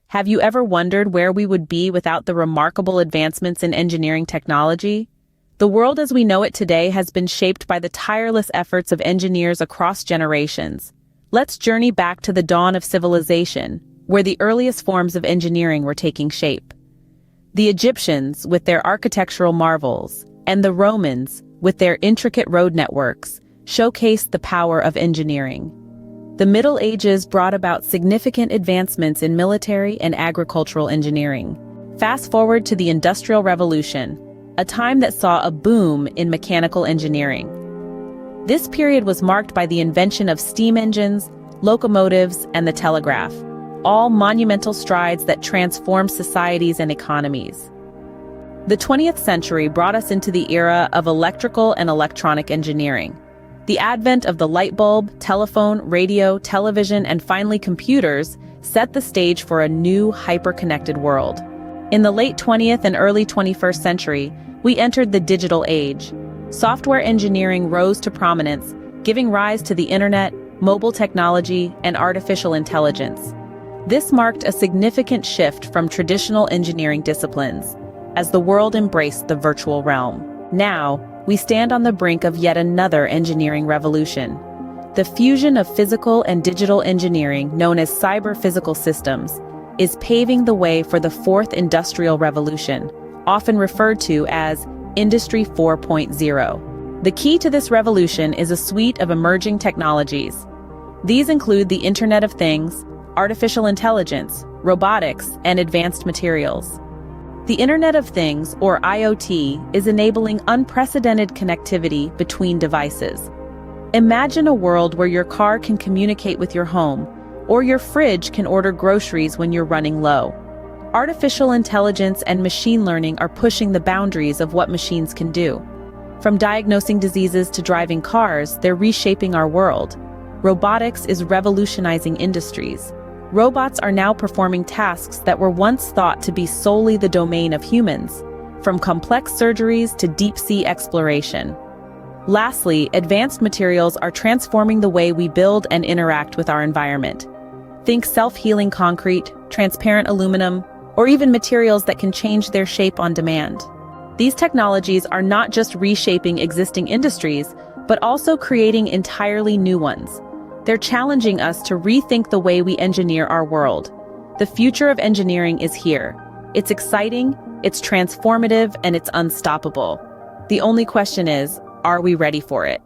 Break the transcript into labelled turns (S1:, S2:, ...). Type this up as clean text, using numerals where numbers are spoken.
S1: Have you ever wondered where we would be without the remarkable advancements in engineering technology? The world as we know it today has been shaped by the tireless efforts of engineers across generations. Let's journey back to the dawn of civilization, where the earliest forms of engineering were taking shape. The Egyptians, with their architectural marvels, and the Romans, with their intricate road networks, showcased the power of engineering. The Middle Ages brought about significant advancements in military and agricultural engineering. Fast forward to the Industrial Revolution, a time that saw a boom in mechanical engineering. This period was marked by the invention of steam engines, locomotives, and the telegraph, all monumental strides that transformed societies and economies. The 20th century brought us into the era of electrical and electronic engineering. The advent of the light bulb, telephone, radio, television, and finally computers set the stage for a new hyper-connected world. In the late 20th and early 21st century, we entered the digital age. Software engineering rose to prominence, giving rise to the internet, mobile technology, and artificial intelligence. This marked a significant shift from traditional engineering disciplines, as the world embraced the virtual realm. Now, we stand on the brink of yet another engineering revolution. The fusion of physical and digital engineering, known as cyber-physical systems, is paving the way for the fourth industrial revolution, often referred to as Industry 4.0. The key to this revolution is a suite of emerging technologies. These include the Internet of Things, artificial intelligence, robotics, and advanced materials. The Internet of Things, or IoT, is enabling unprecedented connectivity between devices. Imagine a world where your car can communicate with your home, or your fridge can order groceries when you're running low. Artificial intelligence and machine learning are pushing the boundaries of what machines can do. From diagnosing diseases to driving cars, they're reshaping our world. Robotics is revolutionizing industries. Robots are now performing tasks that were once thought to be solely the domain of humans, from complex surgeries to deep-sea exploration. Lastly, advanced materials are transforming the way we build and interact with our environment. Think self-healing concrete, transparent aluminum, or even materials that can change their shape on demand. These technologies are not just reshaping existing industries, but also creating entirely new ones. They're challenging us to rethink the way we engineer our world. The future of engineering is here. It's exciting, it's transformative, and it's unstoppable. The only question is, are we ready for it?